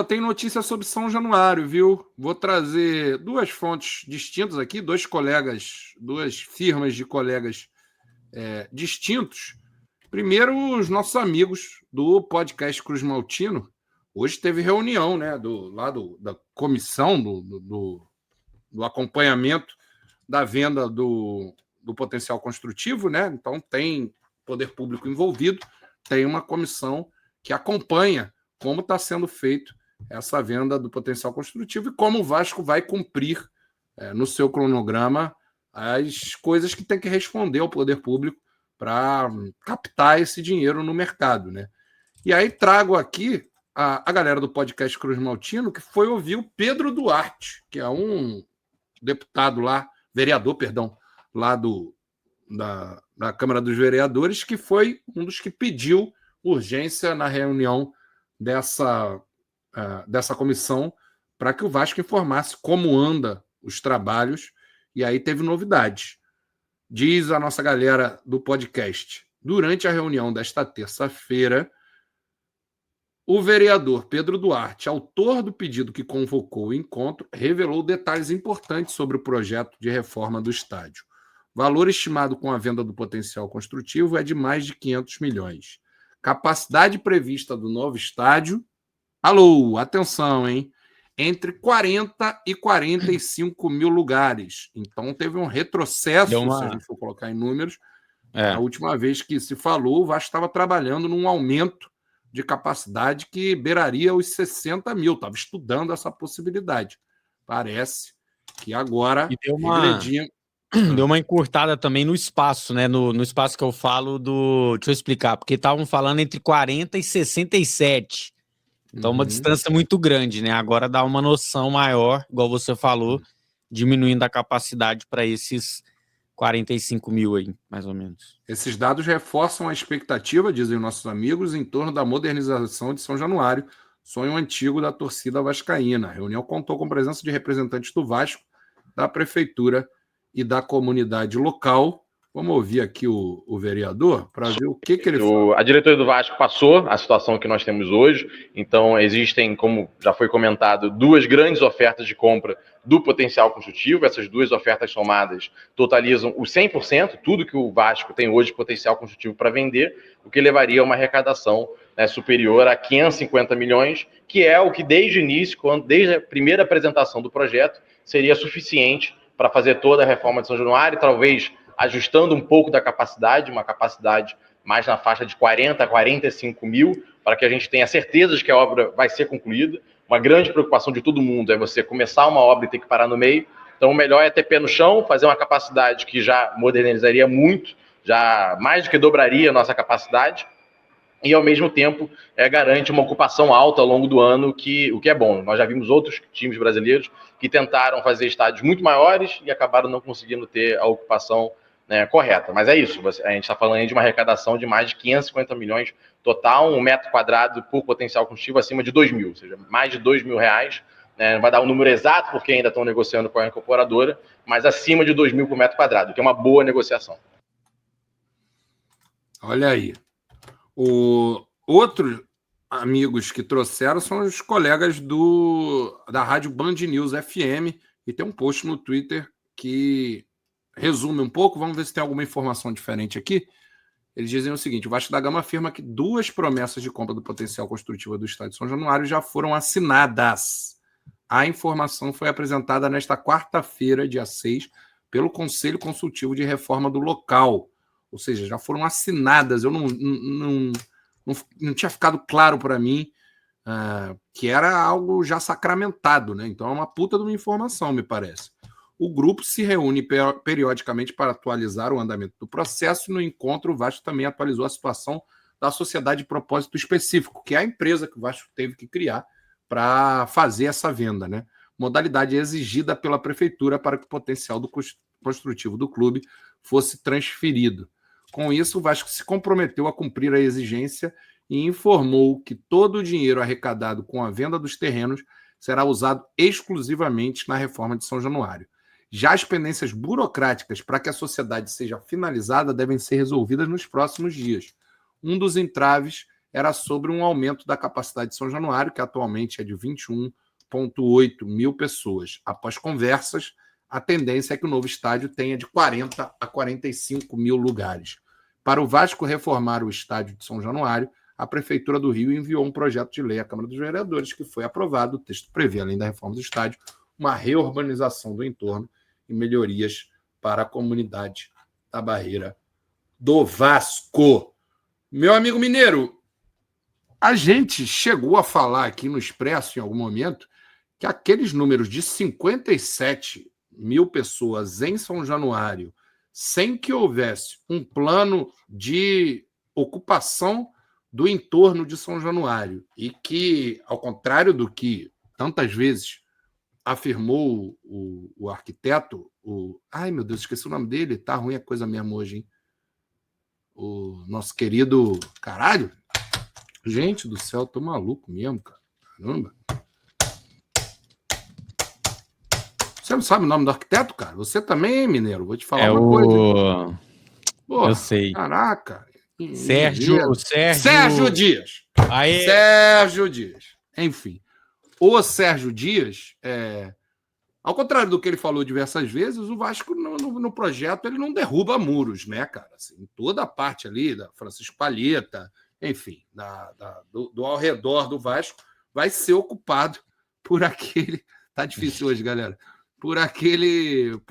Tem notícia sobre São Januário, viu? Vou trazer duas fontes distintas aqui, duas firmas de colegas distintos. Primeiro, os nossos amigos do podcast Cruz Maltino. Hoje teve reunião, né, da comissão do acompanhamento da venda do potencial construtivo, né? Então tem poder público envolvido, tem uma comissão que acompanha como está sendo feito essa venda do potencial construtivo e como o Vasco vai cumprir no seu cronograma as coisas que tem que responder ao poder público para captar esse dinheiro no mercado, né? E aí trago aqui a galera do podcast Cruz Maltino, que foi ouvir o Pedro Duarte, que é um deputado lá, vereador, perdão, lá da Câmara dos Vereadores, que foi um dos que pediu urgência na reunião dessa comissão para que o Vasco informasse como anda os trabalhos, e aí teve novidades. Diz a nossa galera do podcast, durante a reunião desta terça-feira, o vereador Pedro Duarte, autor do pedido que convocou o encontro, revelou detalhes importantes sobre o projeto de reforma do estádio. O valor estimado com a venda do potencial construtivo é de mais de 500 milhões. Capacidade prevista do novo estádio, alô, atenção, hein? Entre 40 e 45 mil lugares. Então teve um retrocesso, se a gente for colocar em números. A última vez que se falou, o Vasco estava trabalhando num aumento de capacidade que beiraria os 60 mil. Estava estudando essa possibilidade. Parece que agora deu uma encurtada também no espaço, né? No espaço que eu falo Deixa eu explicar, porque estavam falando entre 40 e 67. Então, uma distância muito grande, né? Agora dá uma noção maior, igual você falou, diminuindo a capacidade para esses 45 mil aí, mais ou menos. Esses dados reforçam a expectativa, dizem nossos amigos, em torno da modernização de São Januário, sonho antigo da torcida vascaína. A reunião contou com a presença de representantes do Vasco, da Prefeitura e da comunidade local. Vamos ouvir aqui o vereador para ver o que ele fala. A diretoria do Vasco passou a situação que nós temos hoje, então existem, como já foi comentado, duas grandes ofertas de compra do potencial construtivo. Essas duas ofertas somadas totalizam os 100%, tudo que o Vasco tem hoje de potencial construtivo para vender, o que levaria a uma arrecadação superior a 550 milhões, que é o que desde o início, desde a primeira apresentação do projeto, seria suficiente para fazer toda a reforma de São Januário, talvez ajustando um pouco da capacidade, uma capacidade mais na faixa de 40 a 45 mil, para que a gente tenha certeza de que a obra vai ser concluída. Uma grande preocupação de todo mundo é você começar uma obra e ter que parar no meio. Então, o melhor é ter pé no chão, fazer uma capacidade que já modernizaria muito, já mais do que dobraria a nossa capacidade, e, ao mesmo tempo, garante uma ocupação alta ao longo do ano, o que é bom. Nós já vimos outros times brasileiros que tentaram fazer estádios muito maiores e acabaram não conseguindo ter a ocupação correta. Mas é isso, a gente está falando aí de uma arrecadação de mais de 550 milhões total, 1 metro quadrado por potencial construtivo acima de 2 mil, ou seja, mais de 2 mil reais. Não vai dar um número exato, porque ainda estão negociando com a incorporadora, mas acima de 2 mil por metro quadrado, que é uma boa negociação. Olha aí. Outros amigos que trouxeram são os colegas da Rádio Band News FM, e tem um post no Twitter que resume um pouco. Vamos ver se tem alguma informação diferente aqui. Eles dizem o seguinte: o Vasco da Gama afirma que 2 promessas de compra do potencial construtivo do estádio de São Januário já foram assinadas. A informação foi apresentada nesta quarta-feira, dia 6, pelo Conselho Consultivo de Reforma do local. Ou seja, já foram assinadas. Eu não tinha ficado claro para mim que era algo já sacramentado, né? Então é uma puta de uma informação, me parece. O grupo se reúne periodicamente para atualizar o andamento do processo. No encontro, o Vasco também atualizou a situação da sociedade de propósito específico, que é a empresa que o Vasco teve que criar para fazer essa venda, né? Modalidade exigida pela prefeitura para que o potencial do construtivo do clube fosse transferido. Com isso, o Vasco se comprometeu a cumprir a exigência e informou que todo o dinheiro arrecadado com a venda dos terrenos será usado exclusivamente na reforma de São Januário. Já as pendências burocráticas para que a sociedade seja finalizada devem ser resolvidas nos próximos dias. Um dos entraves era sobre um aumento da capacidade de São Januário, que atualmente é de 21,8 mil pessoas. Após conversas, a tendência é que o novo estádio tenha de 40 a 45 mil lugares. Para o Vasco reformar o estádio de São Januário, a Prefeitura do Rio enviou um projeto de lei à Câmara dos Vereadores que foi aprovado. O texto prevê, além da reforma do estádio, uma reurbanização do entorno e melhorias para a comunidade da Barreira do Vasco. Meu amigo mineiro, a gente chegou a falar aqui no Expresso, em algum momento, que aqueles números de 57 mil pessoas em São Januário, sem que houvesse um plano de ocupação do entorno de São Januário, e que, ao contrário do que tantas vezes afirmou o arquiteto, ai meu Deus, esqueci o nome dele, tá ruim a coisa mesmo hoje, hein? O nosso querido... Caralho! Gente do céu, tô maluco mesmo, cara. Caramba! Você não sabe o nome do arquiteto, cara? Você também, mineiro. Vou te falar uma coisa. Porra, eu sei. Caraca. Sérgio Dias. Aê. Sérgio Dias. Enfim. O Sérgio Dias, ao contrário do que ele falou diversas vezes, o Vasco no projeto ele não derruba muros, né, cara? Assim, toda a parte ali da Francisco Palheta, enfim, do ao redor do Vasco vai ser ocupado por aquele... Tá difícil hoje, galera. Por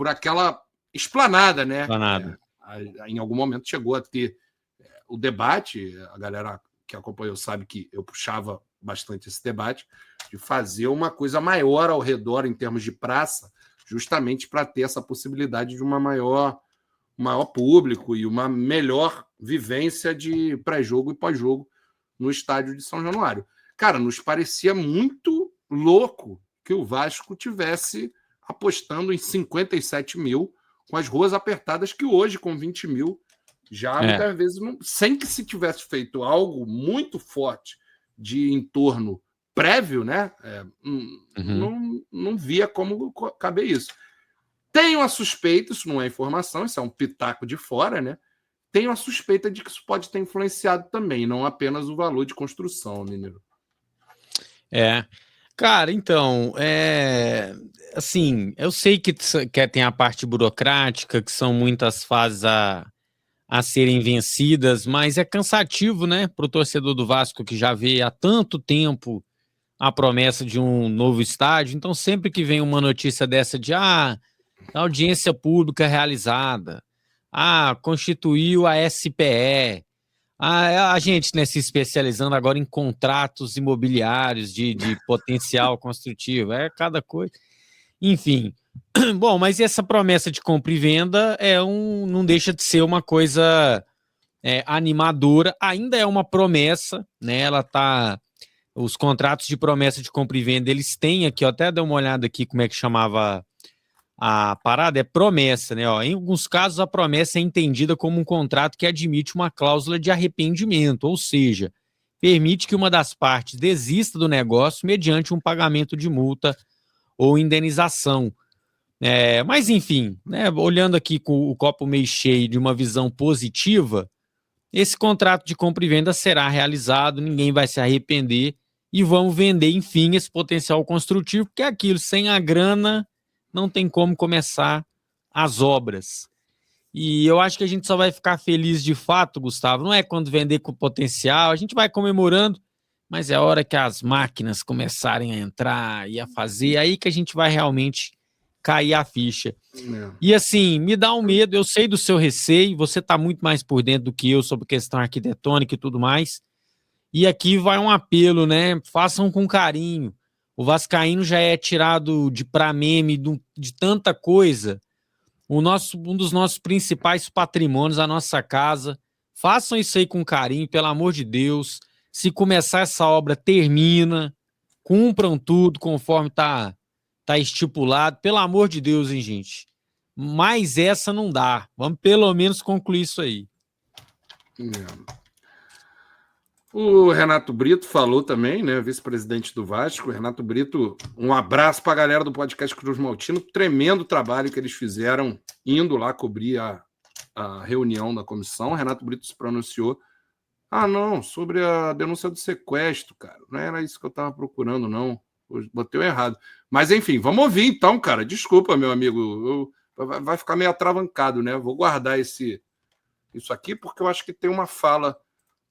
aquela esplanada, né? Esplanada. Em algum momento chegou a ter o debate, a galera que acompanhou sabe que eu puxava bastante esse debate, de fazer uma coisa maior ao redor em termos de praça, justamente para ter essa possibilidade de um maior público e uma melhor vivência de pré-jogo e pós-jogo no estádio de São Januário. Cara, nos parecia muito louco que o Vasco tivesse apostando em 57 mil, com as ruas apertadas, que hoje, com 20 mil, já muitas vezes, sem que se tivesse feito algo muito forte de entorno prévio, né? Não via como caber isso. Tenho a suspeita, isso não é informação, isso é um pitaco de fora, né? Tenho a suspeita de que isso pode ter influenciado também, não apenas o valor de construção, Mineiro. Cara, então, assim, eu sei que tem a parte burocrática, que são muitas fases a serem vencidas, mas é cansativo, né, para o torcedor do Vasco que já vê há tanto tempo a promessa de um novo estádio. Então, sempre que vem uma notícia dessa de audiência pública realizada, constituiu a SPE, a gente, né, se especializando agora em contratos imobiliários de potencial construtivo, cada coisa. Enfim, bom, mas essa promessa de compra e venda não deixa de ser uma coisa animadora, ainda é uma promessa, né? Os contratos de promessa de compra e venda, eles têm aqui, eu até dei uma olhada aqui como é que chamava a parada, é promessa, né? Em alguns casos, a promessa é entendida como um contrato que admite uma cláusula de arrependimento, ou seja, permite que uma das partes desista do negócio mediante um pagamento de multa ou indenização. Mas, enfim, né, olhando aqui com o copo meio cheio de uma visão positiva, esse contrato de compra e venda será realizado, ninguém vai se arrepender e vamos vender, enfim, esse potencial construtivo, porque é aquilo, sem a grana não tem como começar as obras. E eu acho que a gente só vai ficar feliz de fato, Gustavo, não é quando vender com potencial, a gente vai comemorando, mas é a hora que as máquinas começarem a entrar e a fazer, aí que a gente vai realmente cair a ficha. E assim, me dá um medo, eu sei do seu receio, você está muito mais por dentro do que eu sobre questão arquitetônica e tudo mais, e aqui vai um apelo, né? Façam com carinho. O vascaíno já é tirado pra meme de tanta coisa. Um dos nossos principais patrimônios, a nossa casa. Façam isso aí com carinho, pelo amor de Deus. Se começar essa obra, termina. Cumpram tudo conforme tá estipulado. Pelo amor de Deus, hein, gente? Mas essa não dá. Vamos pelo menos concluir isso aí. O Renato Brito falou também, né, vice-presidente do Vasco. Renato Brito, um abraço para a galera do podcast Cruz Maltino. Tremendo trabalho que eles fizeram indo lá cobrir a reunião da comissão. Renato Brito se pronunciou Ah, não, sobre a denúncia do sequestro, cara. Não era isso que eu estava procurando, não. Eu botei o errado. Mas, enfim, vamos ouvir então, cara. Desculpa, meu amigo. Vai ficar meio atravancado, né? Vou guardar isso aqui, porque eu acho que tem uma fala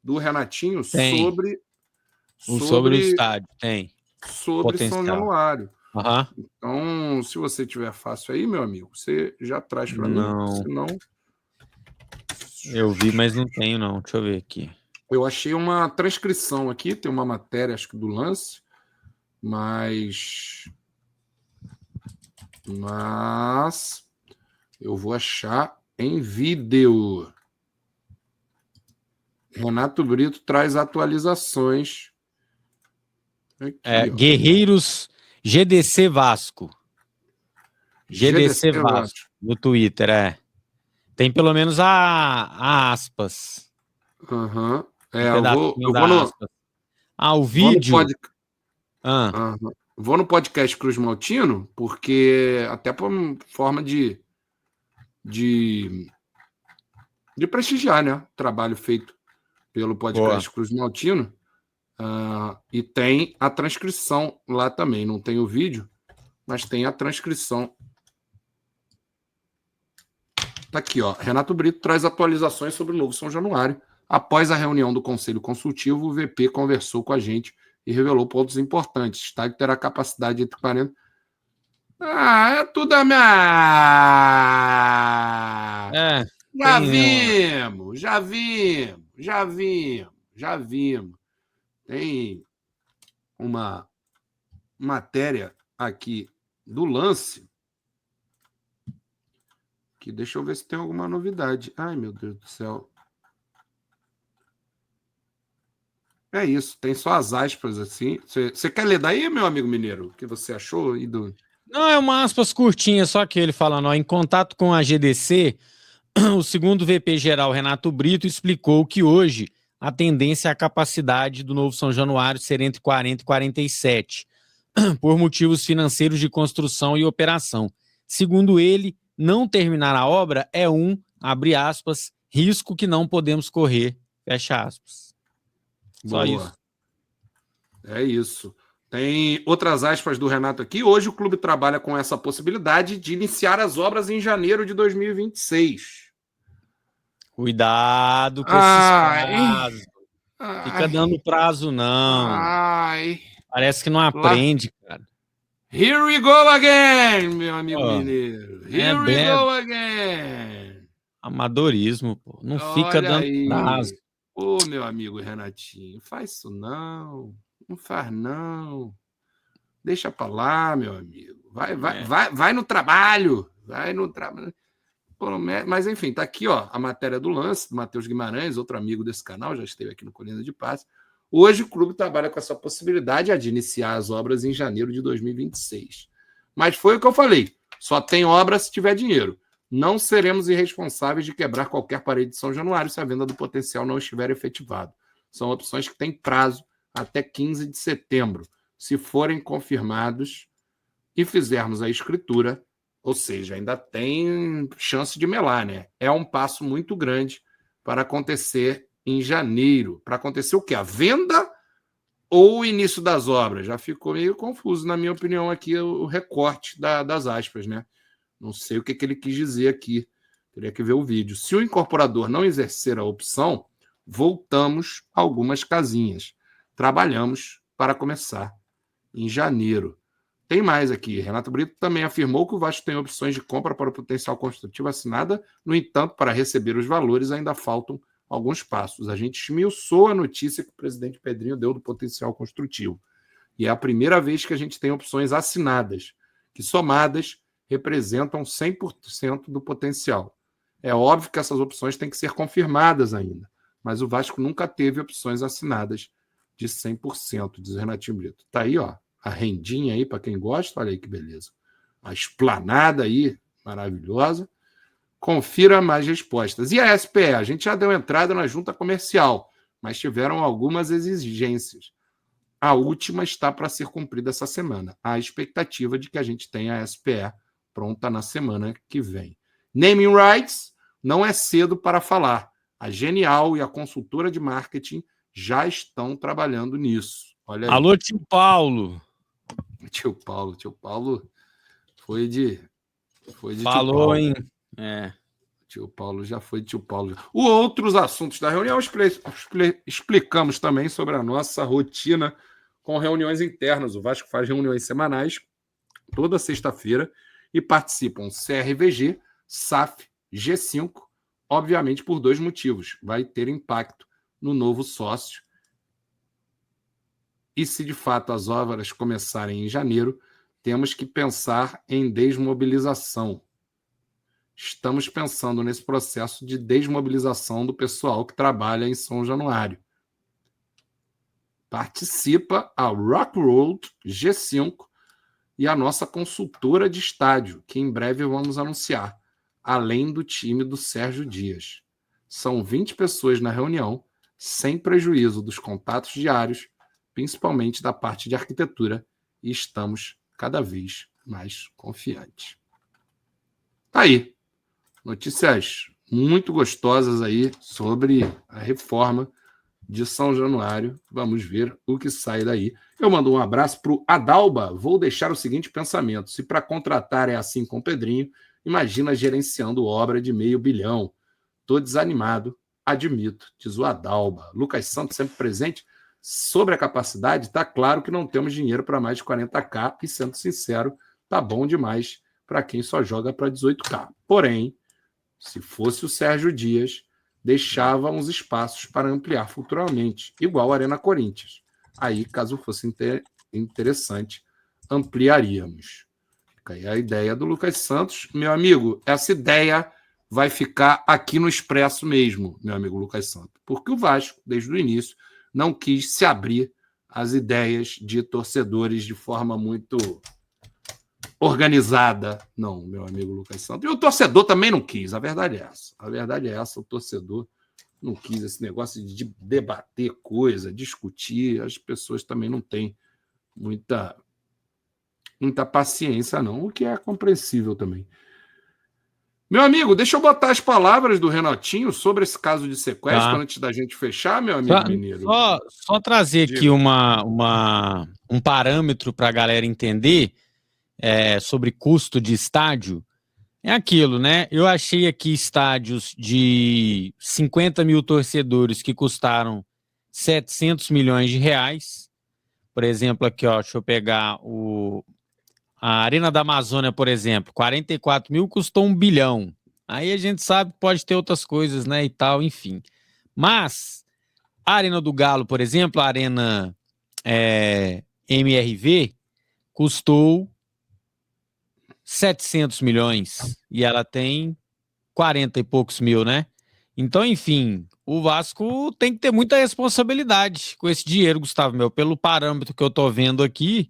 do Renatinho Tem. Sobre o estádio, tem. Sobre São Januário. Uhum. Então, se você tiver fácil aí, meu amigo, você já traz para mim. Senão... Eu vi, mas não tenho, não. Deixa eu ver aqui. Eu achei uma transcrição aqui, tem uma matéria, acho que do Lance, mas eu vou achar em vídeo. Renato Brito traz atualizações. Aqui, Guerreiros GDC Vasco. GDC Vasco. No Twitter, Tem pelo menos a aspas. Aham. Eu vou no... aspas. O vídeo... Vou no podcast Cruz Maltino, porque até por forma de prestigiar, né? O trabalho feito pelo podcast Cruz Maltino. E tem a transcrição lá também. Não tem o vídeo, mas tem a transcrição. Tá aqui, ó. Renato Brito traz atualizações sobre o novo São Januário. Após a reunião do Conselho Consultivo, o VP conversou com a gente e revelou pontos importantes. O estádio terá capacidade entre 40... é tudo a minha... Já vimos. Tem uma matéria aqui do Lance que deixa eu ver se tem alguma novidade. Ai, meu Deus do céu. É isso, tem só as aspas assim. Você quer ler daí, meu amigo mineiro? O que você achou? Não, é uma aspas curtinha, só que ele falando, em contato com a GDC, o segundo VP-geral, Renato Brito, explicou que hoje a tendência é a capacidade do novo São Januário ser entre 40 e 47, por motivos financeiros de construção e operação. Segundo ele, não terminar a obra é abre aspas, risco que não podemos correr, fecha aspas. Só isso. É isso. Tem outras aspas do Renato aqui. Hoje o clube trabalha com essa possibilidade de iniciar as obras em janeiro de 2026. Cuidado com esses prazos. Fica dando prazo, não. Parece que não aprende, cara. Here we go again, meu amigo mineiro. Here we go again. Amadorismo, pô. Não fica dando prazo. Ô, meu amigo Renatinho, faz isso não. Não faz não. Deixa pra lá, meu amigo. Vai no trabalho. Vai no trabalho. Mas, enfim, tá aqui, ó, a matéria do Lance, do Matheus Guimarães, outro amigo desse canal, já esteve aqui no Colina de Paz. Hoje o clube trabalha com essa possibilidade de iniciar as obras em janeiro de 2026. Mas foi o que eu falei, só tem obra se tiver dinheiro. Não seremos irresponsáveis de quebrar qualquer parede de São Januário se a venda do potencial não estiver efetivada. São opções que têm prazo até 15 de setembro. Se forem confirmados e fizermos a escritura, ou seja, ainda tem chance de melar, né? É um passo muito grande para acontecer em janeiro. Para acontecer o quê? A venda ou o início das obras? Já ficou meio confuso, na minha opinião, aqui o recorte das aspas, né? Não sei o que ele quis dizer aqui. Teria que ver o vídeo. Se o incorporador não exercer a opção, voltamos algumas casinhas. Trabalhamos para começar em janeiro. Tem mais aqui. Renato Brito também afirmou que o Vasco tem opções de compra para o potencial construtivo assinada. No entanto, para receber os valores, ainda faltam alguns passos. A gente esmiuçou a notícia que o presidente Pedrinho deu do potencial construtivo. E é a primeira vez que a gente tem opções assinadas, que somadas representam 100% do potencial. É óbvio que essas opções têm que ser confirmadas ainda, mas o Vasco nunca teve opções assinadas de 100%, diz o Renatinho Brito. Tá aí, ó, a rendinha aí para quem gosta, olha aí que beleza. A esplanada aí, maravilhosa. Confira mais respostas. E a SPE? A gente já deu entrada na junta comercial, mas tiveram algumas exigências. A última está para ser cumprida essa semana. Há a expectativa de que a gente tenha a SPE pronta na semana que vem. Naming rights, não é cedo para falar, A Genial e a consultora de marketing já estão trabalhando nisso. Olha aí. Alô, tio Paulo. Tio Paulo foi de Falou, tio Paulo. hein? Tio Paulo já foi tio Paulo. Outros assuntos da reunião explicamos também sobre a nossa rotina com reuniões internas. O Vasco faz reuniões semanais toda sexta-feira e participam CRVG, SAF, G5, obviamente por 2 motivos. Vai ter impacto no novo sócio. E se de fato as obras começarem em janeiro, temos que pensar em desmobilização. Estamos pensando nesse processo de desmobilização do pessoal que trabalha em São Januário. Participa a Rockworld G5 e a nossa consultora de estádio, que em breve vamos anunciar, além do time do Sérgio Dias. São 20 pessoas na reunião, sem prejuízo dos contatos diários, principalmente da parte de arquitetura, e estamos cada vez mais confiantes. Tá aí. Notícias muito gostosas aí sobre a reforma de São Januário. Vamos ver o que sai daí. Eu mando um abraço para o Adalba. Vou deixar o seguinte pensamento. Se para contratar é assim com o Pedrinho, imagina gerenciando obra de $500 milhão. Estou desanimado, admito, diz o Adalba. Lucas Santos sempre presente. Sobre a capacidade, está claro que não temos dinheiro para mais de 40K e, sendo sincero, tá bom demais para quem só joga para 18K. Porém, se fosse o Sérgio Dias, deixava uns espaços para ampliar futuramente, igual a Arena Corinthians. Aí, caso fosse interessante, ampliaríamos. Fica aí a ideia do Lucas Santos. Meu amigo, essa ideia vai ficar aqui no Expresso mesmo, meu amigo Lucas Santos, porque o Vasco, desde o início, não quis se abrir às ideias de torcedores de forma muito organizada. Não, meu amigo Lucas Santos. E o torcedor também não quis, a verdade é essa. A verdade é essa, o torcedor não quis esse negócio de debater coisa, discutir. As pessoas também não têm muita paciência, não, o que é compreensível também. Meu amigo, deixa eu botar as palavras do Renatinho sobre esse caso de sequestro antes da gente fechar, meu amigo Mineiro. Só trazer aqui um parâmetro para a galera entender sobre custo de estádio. É aquilo, né? Eu achei aqui estádios de 50 mil torcedores que custaram 700 milhões de reais. Por exemplo, aqui, ó, deixa eu pegar a Arena da Amazônia, por exemplo, 44 mil custou $1 bilhão. Aí a gente sabe que pode ter outras coisas, né, e tal, enfim. Mas a Arena do Galo, por exemplo, a Arena MRV, custou 700 milhões e ela tem 40 e poucos mil, né? Então, enfim, o Vasco tem que ter muita responsabilidade com esse dinheiro, Gustavo, meu, pelo parâmetro que eu tô vendo aqui.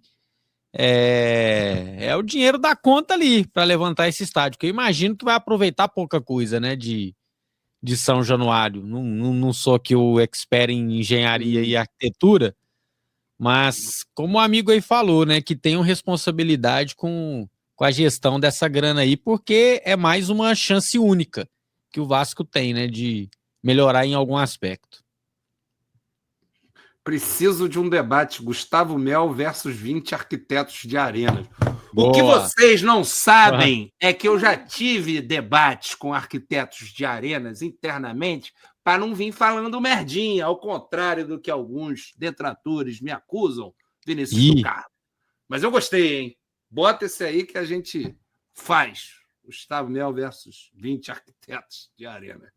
É o dinheiro da conta ali para levantar esse estádio, que eu imagino que vai aproveitar pouca coisa, né, de São Januário. Não sou aqui o expert em engenharia e arquitetura, mas como o amigo aí falou, né, que tenham responsabilidade com a gestão dessa grana aí, porque é mais uma chance única que o Vasco tem, né, de melhorar em algum aspecto. Preciso de um debate, Gustavo Mel versus 20 arquitetos de arenas. Boa. O que vocês não sabem é que eu já tive debates com arquitetos de arenas internamente para não vir falando merdinha, ao contrário do que alguns detratores me acusam, Vinícius do Carmo. Mas eu gostei, hein? Bota esse aí que a gente faz. Gustavo Mel versus 20 arquitetos de arena.